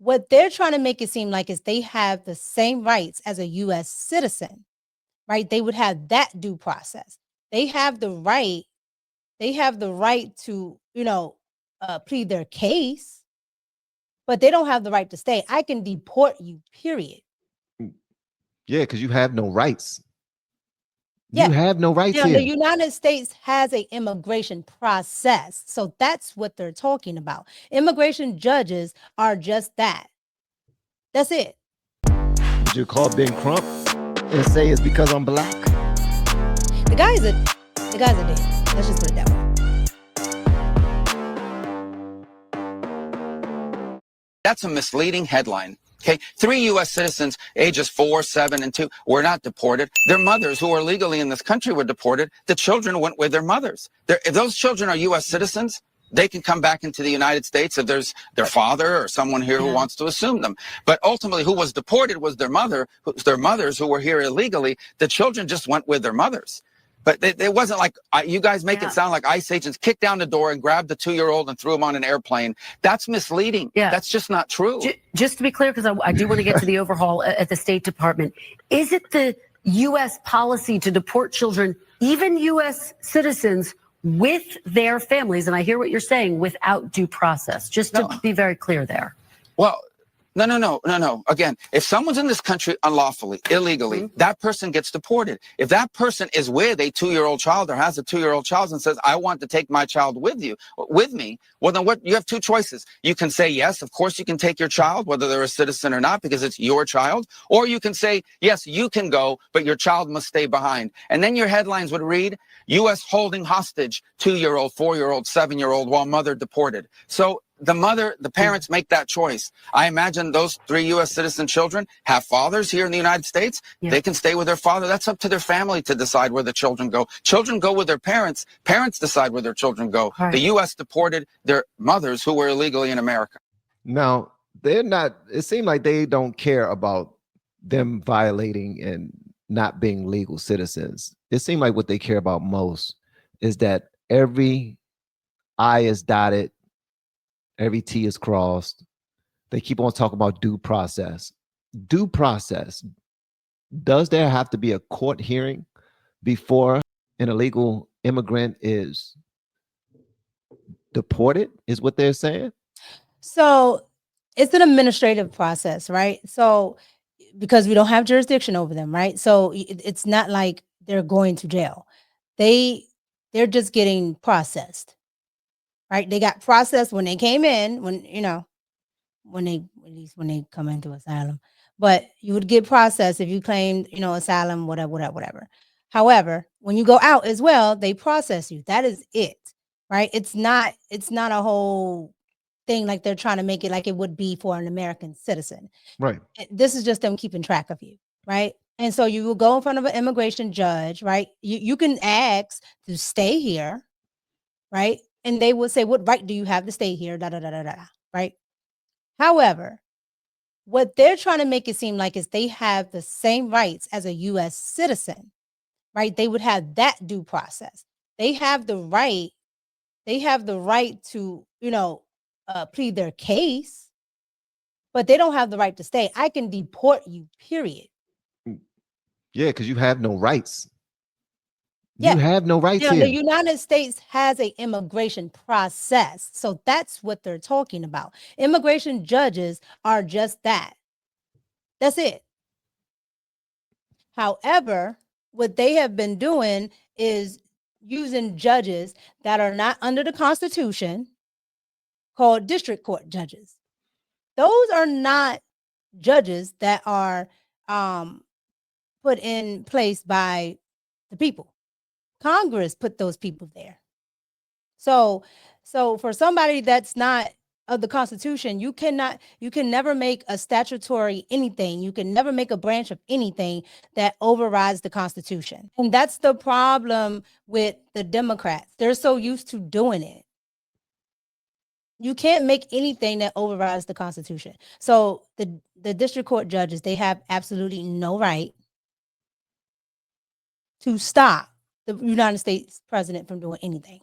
what they're trying to make it seem like is they have the same rights as a U.S. citizen, right? They would have that due process. They have the right. They have the right to, plead their case, but they don't have the right to stay. I can deport you, period. Yeah, because you have no rights. Yeah. You have no rights Now, here. the United States has an immigration process. So that's what they're talking about. Immigration judges are just that. That's it. Would you call Ben Crump and say it's because I'm black? The guy's a dick. Let's just put it that way. That's a misleading headline. Okay, 3 U.S. citizens, ages 4, 7, and 2, were not deported. Their mothers, who are legally in this country, were deported. The children went with their mothers. If those children are U.S. citizens, they can come back into the United States if there's their father or someone here who wants to assume them. But ultimately, who was deported was their mothers who were here illegally. The children just went with their mothers. But it wasn't like you guys make it sound like ICE agents kicked down the door and grabbed the 2-year-old and threw him on an airplane. That's misleading. Yeah. That's just not true. Just to be clear, because I do want to get to the overhaul at the State Department. Is it the U.S. policy to deport children, even U.S. citizens, with their families? And I hear what you're saying, without due process. Just to be very clear there. Well, no. Again, if someone's in this country unlawfully, illegally, that person gets deported. If that person is with a 2-year-old child or has a 2-year-old child and says, I want to take my child with me, well, then you have 2 choices. You can say, yes, of course you can take your child, whether they're a citizen or not, because it's your child. Or you can say, yes, you can go, but your child must stay behind. And then your headlines would read, U.S. holding hostage 2-year-old, 4-year-old, 7-year-old while mother deported. So the parents make that choice. I imagine those 3 U.S. citizen children have fathers here in the United States. Yeah. They can stay with their father. That's up to their family to decide where the children go. Children go with their parents. Parents decide where their children go. Right. The U.S. deported their mothers who were illegally in America. Now, they're not, it seems like they don't care about them violating and not being legal citizens. It seems like what they care about most is that every I is dotted, every T is crossed. They keep on talking about due process. Due process. Does there have to be a court hearing before an illegal immigrant is deported, is what they're saying? So it's an administrative process, right? So because we don't have jurisdiction over them, right? So it's not like they're going to jail. They're just getting processed. Right? They got processed when they came in, when they come into asylum. But you would get processed if you claimed, asylum, whatever. However, when you go out as well, they process you. That is it. Right? It's not a whole thing like they're trying to make it like it would be for an American citizen. Right. This is just them keeping track of you. Right? And so you will go in front of an immigration judge, right? You can ask to stay here, right? And they would say, what right do you have to stay here? Right? However, what they're trying to make it seem like is they have the same rights as a U.S. citizen, right? They would have that due process. They have the right. They have the right to, plead their case, but they don't have the right to stay. I can deport you, period. Yeah, because you have no rights. You have no rights here. The United States has an immigration process. So that's what they're talking about. Immigration judges are just that. That's it. However, what they have been doing is using judges that are not under the Constitution, called district court judges. Those are not judges that are put in place by the people. Congress put those people there. So for somebody that's not of the Constitution, you can never make a statutory anything. You can never make a branch of anything that overrides the Constitution. And that's the problem with the Democrats. They're so used to doing it. You can't make anything that overrides the Constitution. So the district court judges, they have absolutely no right to stop the United States president from doing anything.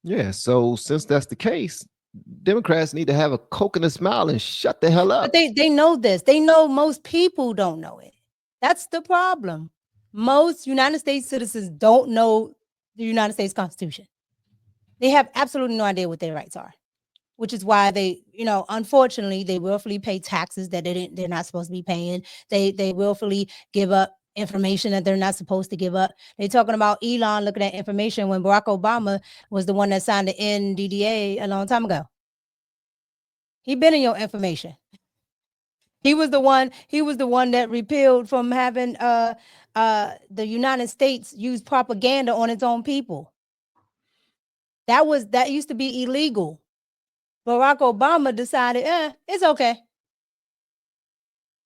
Yeah, so since that's the case, Democrats need to have a coconut smile and shut the hell up. But they know this. They know most people don't know it. That's the problem. Most United States citizens don't know the United States Constitution. They have absolutely no idea what their rights are, which is why they, unfortunately, they willfully pay taxes that they're not supposed to be paying. They willfully give up information that they're not supposed to give up. They're talking about Elon looking at information when Barack Obama was the one that signed the NDDA a long time ago. He been in your information. He was the one that repealed from having the United States use propaganda on its own people. That used to be illegal. Barack Obama decided, it's okay.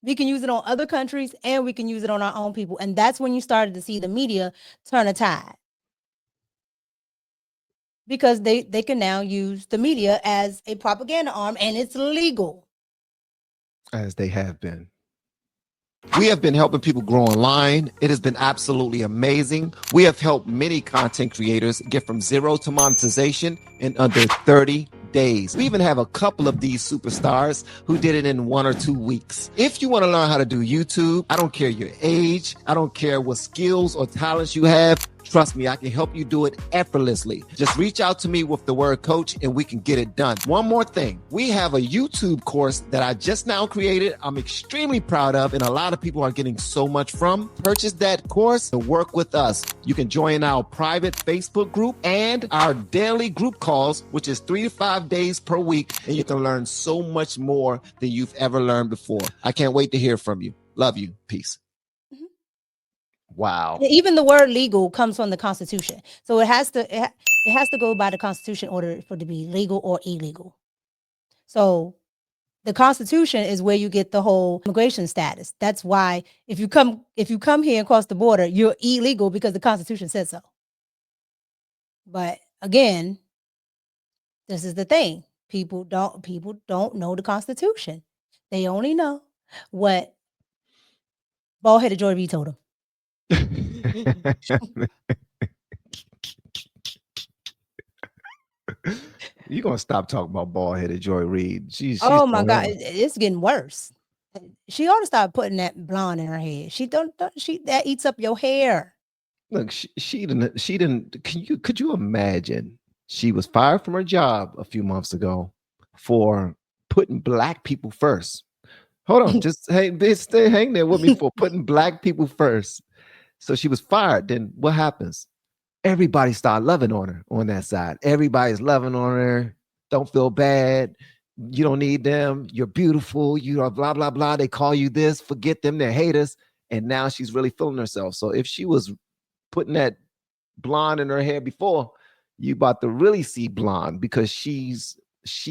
We can use it on other countries and we can use it on our own people. And that's when you started to see the media turn a tide. Because they can now use the media as a propaganda arm and it's legal. As they have been. We have been helping people grow online. It has been absolutely amazing. We have helped many content creators get from zero to monetization in under 30 days. We even have a couple of these superstars who did it in 1 or 2 weeks. If you want to learn how to do YouTube, I don't care your age, I don't care what skills or talents you have. Trust me, I can help you do it effortlessly. Just reach out to me with the word coach and we can get it done. One more thing. We have a YouTube course that I just now created. I'm extremely proud of and a lot of people are getting so much from. Purchase that course and work with us. You can join our private Facebook group and our daily group calls, which is 3 to 5 days per week. And you can learn so much more than you've ever learned before. I can't wait to hear from you. Love you. Peace. Wow. Even the word legal comes from the Constitution. So it has to go by the Constitution in order for it to be legal or illegal. So the Constitution is where you get the whole immigration status. That's why if you come here and cross the border, you're illegal because the Constitution says so. But again, this is the thing. People don't know the Constitution. They only know what bald-headed Joy Reid told them. You're gonna stop talking about bald-headed Joy Reid. She's oh my God, it's getting worse. She ought to stop putting that blonde in her head. She that eats up your hair. Look, she didn't. Could you imagine? She was fired from her job a few months ago for putting black people first. Hold on, just stay hang there with me for putting black people first. So she was fired. Then what happens? Everybody started loving on her on that side. Everybody's loving on her. Don't feel bad. You don't need them. You're beautiful. You are blah, blah, blah. They call you this. Forget them. They're haters. And now she's really feeling herself. So if she was putting that blonde in her hair before, you about to really see blonde because she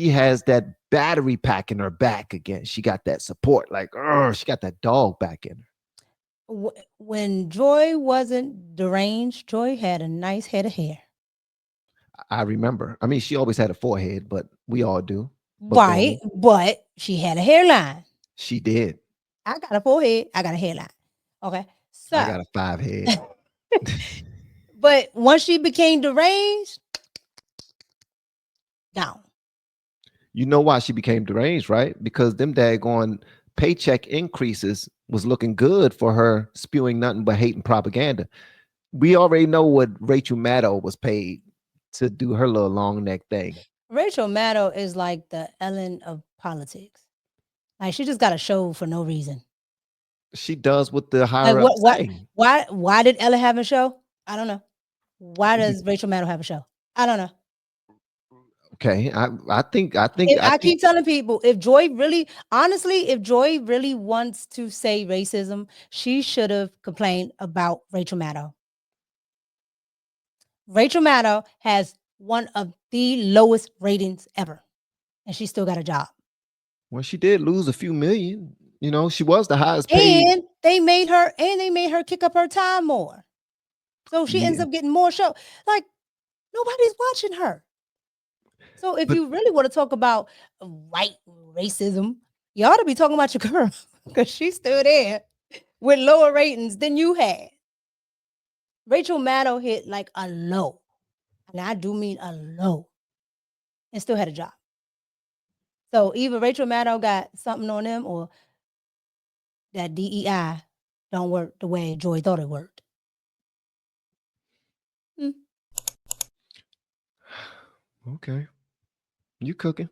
has that battery pack in her back again. She got that support. Like, she got that dog back in her. When Joy wasn't deranged, Joy had a nice head of hair. I remember. I mean, she always had a forehead, but we all do. Right, but she had a hairline. She did. I got a forehead. I got a hairline. Okay, so I got a 5 head. But once she became deranged, down. You know why she became deranged, right? Because them daggone paycheck increases was looking good for her spewing nothing but hate and propaganda. We already know what Rachel Maddow was paid to do her little long neck thing. Rachel Maddow is like the Ellen of politics. Like she just got a show for no reason. She does what the higher ups say. Why did Ellen have a show? I don't know. Why does Rachel Maddow have a show? I don't know. Okay, I think I keep telling people if Joy really wants to say racism, she should have complained about Rachel Maddow. Rachel Maddow has one of the lowest ratings ever, and she still got a job. Well, she did lose a few million. You know, she was the highest paid. And they made her kick up her time more. So she ends up getting more show. Like nobody's watching her. So if you really want to talk about white racism, you ought to be talking about your girl because she's still there with lower ratings than you had. Rachel Maddow hit like a low, and I do mean a low, and still had a job. So either Rachel Maddow got something on them, or that DEI don't work the way Joy thought it worked. Okay. You cooking.